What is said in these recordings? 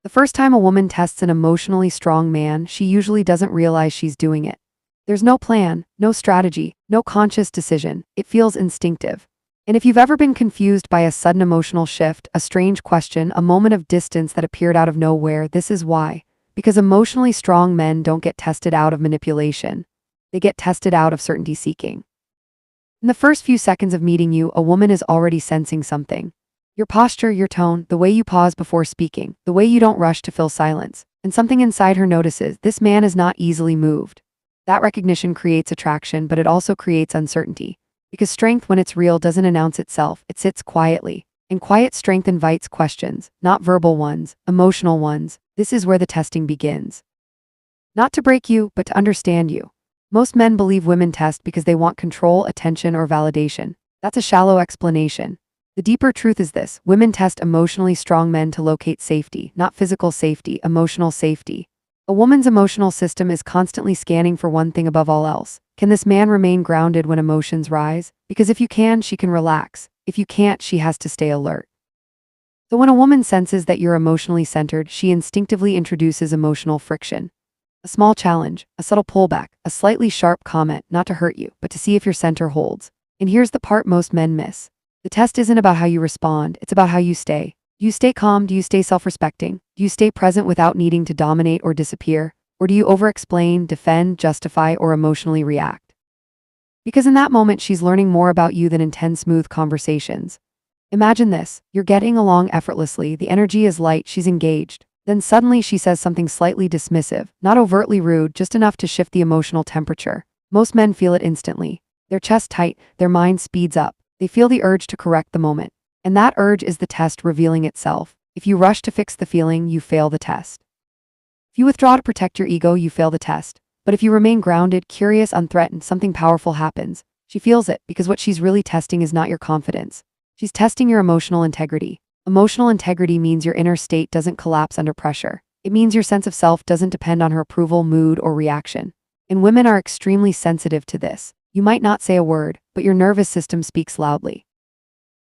The first time a woman tests an emotionally strong man, she usually doesn't realize she's doing it. There's no plan, no strategy, no conscious decision. It feels instinctive. And if you've ever been confused by a sudden emotional shift, a strange question, a moment of distance that appeared out of nowhere, this is why. Because emotionally strong men don't get tested out of manipulation. They get tested out of certainty seeking. In the first few seconds of meeting you, a woman is already sensing something. Your posture, your tone, the way you pause before speaking, the way you don't rush to fill silence. And something inside her notices, this man is not easily moved. That recognition creates attraction, but it also creates uncertainty. Because strength, when it's real, doesn't announce itself, it sits quietly. And quiet strength invites questions, not verbal ones, emotional ones. This is where the testing begins. Not to break you, but to understand you. Most men believe women test because they want control, attention, or validation. That's a shallow explanation. The deeper truth is this: women test emotionally strong men to locate safety, not physical safety, emotional safety. A woman's emotional system is constantly scanning for one thing above all else. Can this man remain grounded when emotions rise? Because if you can, she can relax. If you can't, she has to stay alert. So when a woman senses that you're emotionally centered, she instinctively introduces emotional friction. A small challenge, a subtle pullback, a slightly sharp comment, not to hurt you, but to see if your center holds. And here's the part most men miss. The test isn't about how you respond, it's about how you stay. Do you stay calm? Do you stay self-respecting? Do you stay present without needing to dominate or disappear? Or do you over-explain, defend, justify, or emotionally react? Because in that moment, she's learning more about you than in 10 smooth conversations. Imagine this: you're getting along effortlessly, the energy is light, she's engaged. Then suddenly she says something slightly dismissive, not overtly rude, just enough to shift the emotional temperature. Most men feel it instantly. Their chest tight, their mind speeds up. They feel the urge to correct the moment. And that urge is the test revealing itself. If you rush to fix the feeling, you fail the test. If you withdraw to protect your ego, you fail the test. But if you remain grounded, curious, unthreatened, something powerful happens. She feels it, because what she's really testing is not your confidence. She's testing your emotional integrity. Emotional integrity means your inner state doesn't collapse under pressure. It means your sense of self doesn't depend on her approval, mood, or reaction. And women are extremely sensitive to this. You might not say a word, but your nervous system speaks loudly.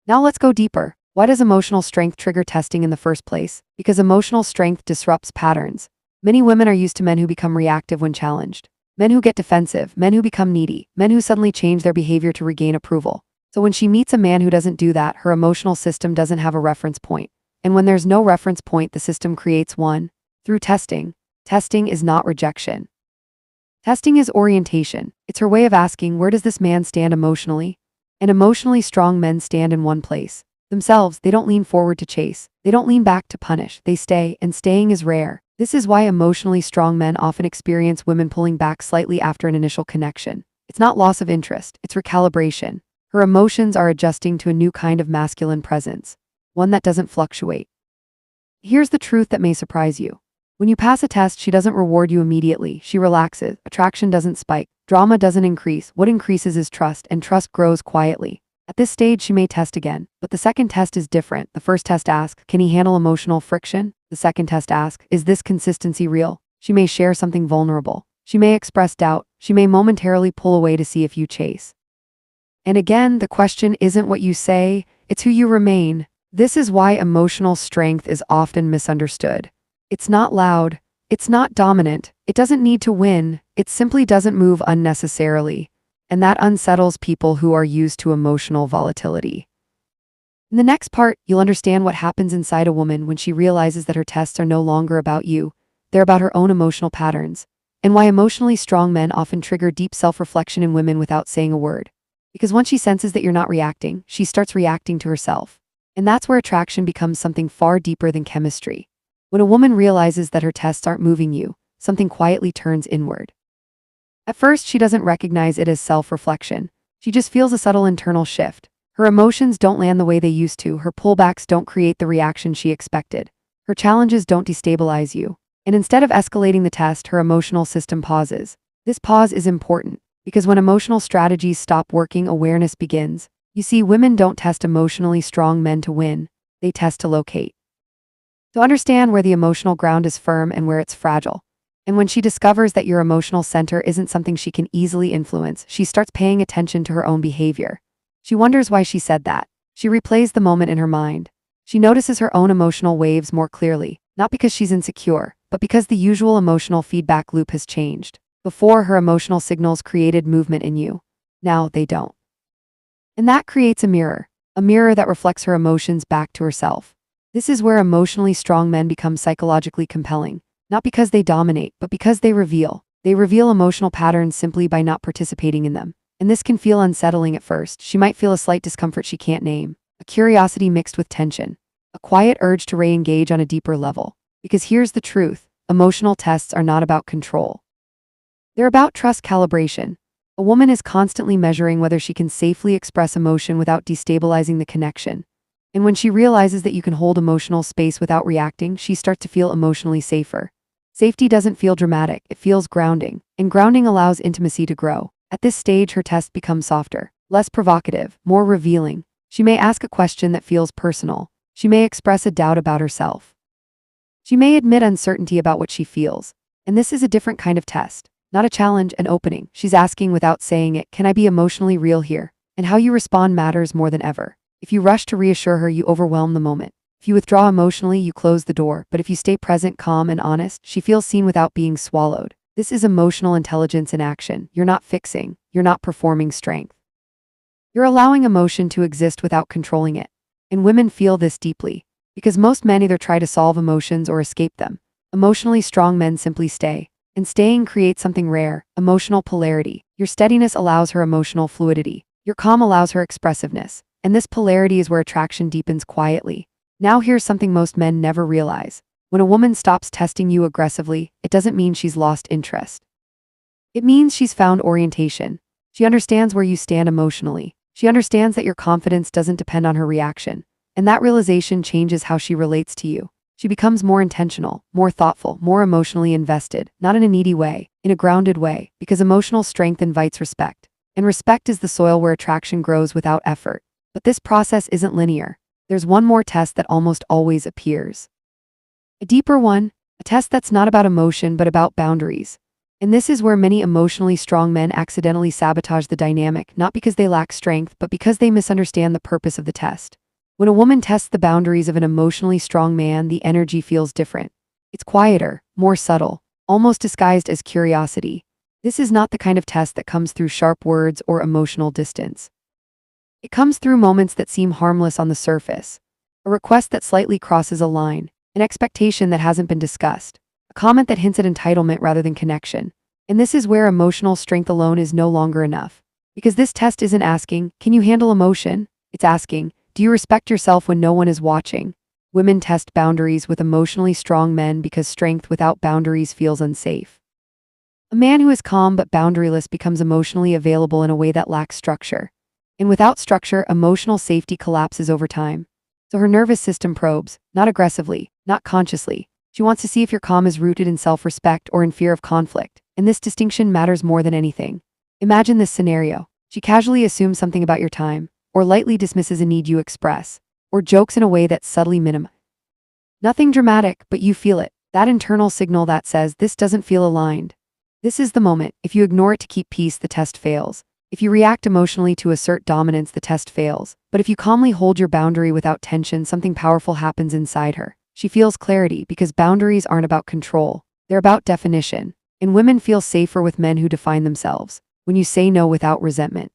Now let's go deeper. Why does emotional strength trigger testing in the first place? Because emotional strength disrupts patterns. Many women are used to men who become reactive when challenged. Men who get defensive, men who become needy, men who suddenly change their behavior to regain approval. So when she meets a man who doesn't do that, her emotional system doesn't have a reference point. And when there's no reference point, the system creates one. Through testing. Testing is not rejection. Testing is orientation. It's her way of asking, where does this man stand emotionally? And emotionally strong men stand in one place. Themselves. They don't lean forward to chase. They don't lean back to punish. They stay, and staying is rare. This is why emotionally strong men often experience women pulling back slightly after an initial connection. It's not loss of interest, it's recalibration. Her emotions are adjusting to a new kind of masculine presence, one that doesn't fluctuate. Here's the truth that may surprise you. When you pass a test, she doesn't reward you immediately. She relaxes. Attraction doesn't spike. Drama doesn't increase. What increases is trust, and trust grows quietly. At this stage, she may test again, but the second test is different. The first test asks, can he handle emotional friction? The second test asks, is this consistency real? She may share something vulnerable. She may express doubt. She may momentarily pull away to see if you chase. And again, the question isn't what you say, it's who you remain. This is why emotional strength is often misunderstood. It's not loud. It's not dominant. It doesn't need to win. It simply doesn't move unnecessarily. And that unsettles people who are used to emotional volatility. In the next part, you'll understand what happens inside a woman when she realizes that her tests are no longer about you. They're about her own emotional patterns. And why emotionally strong men often trigger deep self-reflection in women without saying a word. Because once she senses that you're not reacting, she starts reacting to herself. And that's where attraction becomes something far deeper than chemistry. When a woman realizes that her tests aren't moving you, something quietly turns inward. At first, she doesn't recognize it as self-reflection. She just feels a subtle internal shift. Her emotions don't land the way they used to. Her pullbacks don't create the reaction she expected. Her challenges don't destabilize you. And instead of escalating the test, her emotional system pauses. This pause is important, because when emotional strategies stop working, awareness begins. You see, women don't test emotionally strong men to win. They test to locate. To understand where the emotional ground is firm and where it's fragile. And when she discovers that your emotional center isn't something she can easily influence, she starts paying attention to her own behavior. She wonders why she said that. She replays the moment in her mind. She notices her own emotional waves more clearly. not because she's insecure, but because the usual emotional feedback loop has changed. Before, her emotional signals created movement in you. Now they don't. And that creates a mirror that reflects her emotions back to herself. This is where emotionally strong men become psychologically compelling, not because they dominate, but because they reveal. They reveal emotional patterns simply by not participating in them. And this can feel unsettling at first. She might feel a slight discomfort she can't name, a curiosity mixed with tension, a quiet urge to re-engage on a deeper level. Because here's the truth, emotional tests are not about control. They're about trust calibration. A woman is constantly measuring whether she can safely express emotion without destabilizing the connection. And when she realizes that you can hold emotional space without reacting, she starts to feel emotionally safer. Safety doesn't feel dramatic, it feels grounding, and grounding allows intimacy to grow. At this stage, her test becomes softer, less provocative, more revealing. She may ask a question that feels personal. She may express a doubt about herself. She may admit uncertainty about what she feels. And this is a different kind of test. Not a challenge, an opening. She's asking without saying it, can I be emotionally real here? And how you respond matters more than ever. If you rush to reassure her, you overwhelm the moment. If you withdraw emotionally, you close the door. But if you stay present, calm, and honest, she feels seen without being swallowed. This is emotional intelligence in action. You're not fixing. You're not performing strength. You're allowing emotion to exist without controlling it. And women feel this deeply. Because most men either try to solve emotions or escape them. Emotionally strong men simply stay. And staying creates something rare, emotional polarity. Your steadiness allows her emotional fluidity. Your calm allows her expressiveness. And this polarity is where attraction deepens quietly. Now here's something most men never realize. When a woman stops testing you aggressively, it doesn't mean she's lost interest. It means she's found orientation. She understands where you stand emotionally. She understands that your confidence doesn't depend on her reaction. And that realization changes how she relates to you. She becomes more intentional, more thoughtful, more emotionally invested, not in a needy way, in a grounded way, because emotional strength invites respect. And respect is the soil where attraction grows without effort. But this process isn't linear. There's one more test that almost always appears. A deeper one, a test that's not about emotion but about boundaries. And this is where many emotionally strong men accidentally sabotage the dynamic, not because they lack strength, but because they misunderstand the purpose of the test. When a woman tests the boundaries of an emotionally strong man, the energy feels different. It's quieter, more subtle, almost disguised as curiosity. This is not the kind of test that comes through sharp words or emotional distance. It comes through moments that seem harmless on the surface. A request that slightly crosses a line, an expectation that hasn't been discussed, a comment that hints at entitlement rather than connection. And this is where emotional strength alone is no longer enough. Because this test isn't asking, can you handle emotion? It's asking, do you respect yourself when no one is watching? Women test boundaries with emotionally strong men because strength without boundaries feels unsafe. A man who is calm but boundaryless becomes emotionally available in a way that lacks structure. And without structure, emotional safety collapses over time. So her nervous system probes, not aggressively, not consciously. She wants to see if your calm is rooted in self-respect or in fear of conflict. And this distinction matters more than anything. Imagine this scenario. She casually assumes something about your time, or lightly dismisses a need you express, or jokes in a way that's subtly minimized. Nothing dramatic, but you feel it. That internal signal that says this doesn't feel aligned. This is the moment. If you ignore it to keep peace, the test fails. If you react emotionally to assert dominance, the test fails. But if you calmly hold your boundary without tension, something powerful happens inside her. She feels clarity because boundaries aren't about control. They're about definition. And women feel safer with men who define themselves. When you say no without resentment.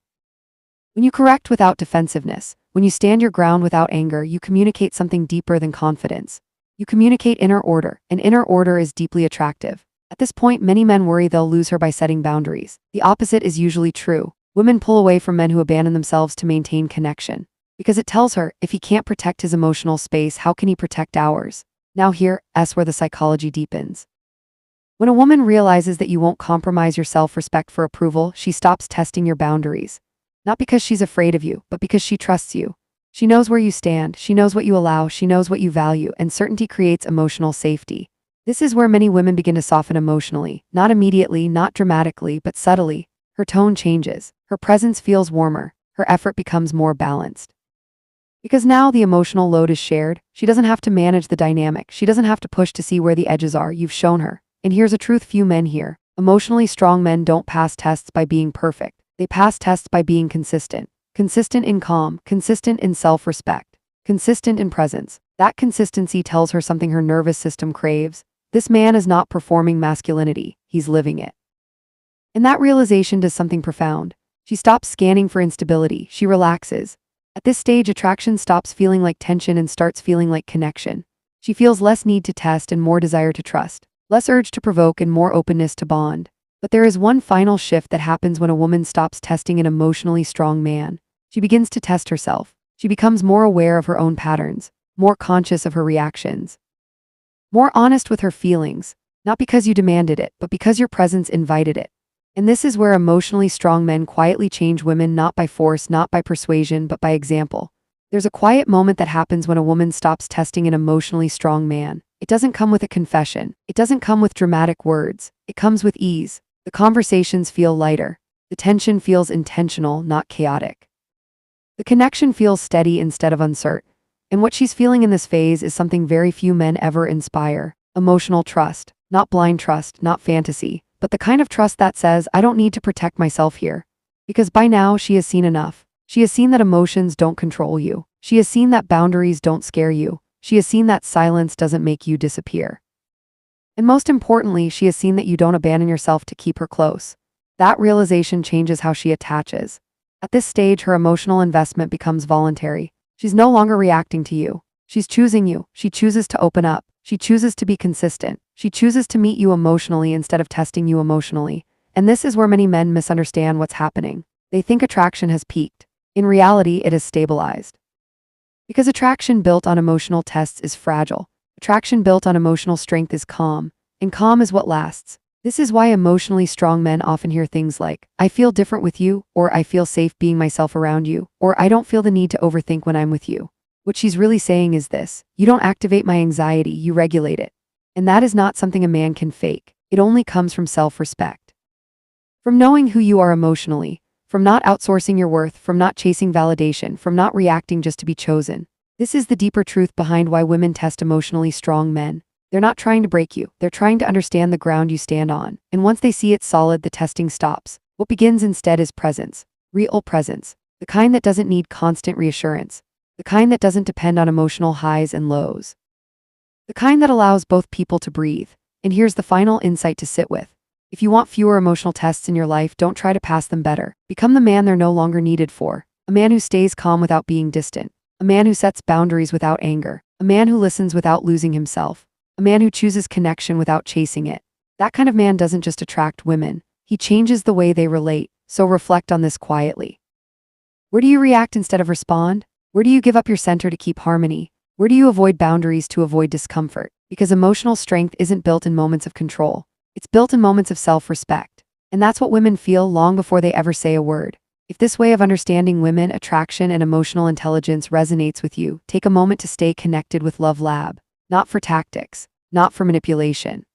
When you correct without defensiveness, when you stand your ground without anger, you communicate something deeper than confidence. You communicate inner order, and inner order is deeply attractive. At this point, many men worry they'll lose her by setting boundaries. The opposite is usually true. Women pull away from men who abandon themselves to maintain connection. Because it tells her, if he can't protect his emotional space, how can he protect ours? Now here's where the psychology deepens. When a woman realizes that you won't compromise your self-respect for approval, she stops testing your boundaries. Not because she's afraid of you, but because she trusts you. She knows where you stand, she knows what you allow, she knows what you value, and certainty creates emotional safety. This is where many women begin to soften emotionally, not immediately, not dramatically, but subtly. Her tone changes, her presence feels warmer, her effort becomes more balanced. Because now the emotional load is shared, she doesn't have to manage the dynamic, she doesn't have to push to see where the edges are, you've shown her. And here's a truth few men hear. Emotionally strong men don't pass tests by being perfect. They pass tests by being consistent. Consistent in calm, consistent in self-respect, consistent in presence. That consistency tells her something her nervous system craves. This man is not performing masculinity, he's living it. And that realization does something profound. She stops scanning for instability, she relaxes. At this stage, attraction stops feeling like tension and starts feeling like connection. She feels less need to test and more desire to trust, less urge to provoke and more openness to bond. But there is one final shift that happens when a woman stops testing an emotionally strong man. She begins to test herself. She becomes more aware of her own patterns, more conscious of her reactions, more honest with her feelings, not because you demanded it, but because your presence invited it. And this is where emotionally strong men quietly change women, not by force, not by persuasion, but by example. There's a quiet moment that happens when a woman stops testing an emotionally strong man. It doesn't come with a confession. It doesn't come with dramatic words. It comes with ease. The conversations feel lighter. The tension feels intentional, not chaotic. The connection feels steady instead of uncertain. And what she's feeling in this phase is something very few men ever inspire: emotional trust. Not blind trust, not fantasy, but the kind of trust that says, I don't need to protect myself here. Because by now she has seen enough. She has seen that emotions don't control you. She has seen that boundaries don't scare you. She has seen that silence doesn't make you disappear. And most importantly, she has seen that you don't abandon yourself to keep her close. That realization changes how she attaches. At this stage, her emotional investment becomes voluntary. She's no longer reacting to you. She's choosing you. She chooses to open up. She chooses to be consistent. She chooses to meet you emotionally instead of testing you emotionally. And this is where many men misunderstand what's happening. They think attraction has peaked. In reality, it has stabilized. Because attraction built on emotional tests is fragile. Attraction built on emotional strength is calm. And calm is what lasts. This is why emotionally strong men often hear things like, I feel different with you, or I feel safe being myself around you, or I don't feel the need to overthink when I'm with you. What she's really saying is this: you don't activate my anxiety, you regulate it. And that is not something a man can fake. It only comes from self-respect. From knowing who you are emotionally, from not outsourcing your worth, from not chasing validation, from not reacting just to be chosen. This is the deeper truth behind why women test emotionally strong men. They're not trying to break you, they're trying to understand the ground you stand on. And once they see it's solid, the testing stops. What begins instead is presence. Real presence. The kind that doesn't need constant reassurance. The kind that doesn't depend on emotional highs and lows. The kind that allows both people to breathe. And here's the final insight to sit with. If you want fewer emotional tests in your life, don't try to pass them better. Become the man they're no longer needed for. A man who stays calm without being distant. A man who sets boundaries without anger. A man who listens without losing himself. A man who chooses connection without chasing it. That kind of man doesn't just attract women. He changes the way they relate. So reflect on this quietly. Where do you react instead of respond? Where do you give up your center to keep harmony? Where do you avoid boundaries to avoid discomfort? Because emotional strength isn't built in moments of control. It's built in moments of self-respect. And that's what women feel long before they ever say a word. If this way of understanding women, attraction, and emotional intelligence resonates with you, take a moment to stay connected with Love Lab. Not for tactics, not for manipulation,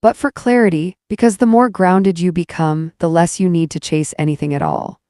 but for clarity, because the more grounded you become, the less you need to chase anything at all.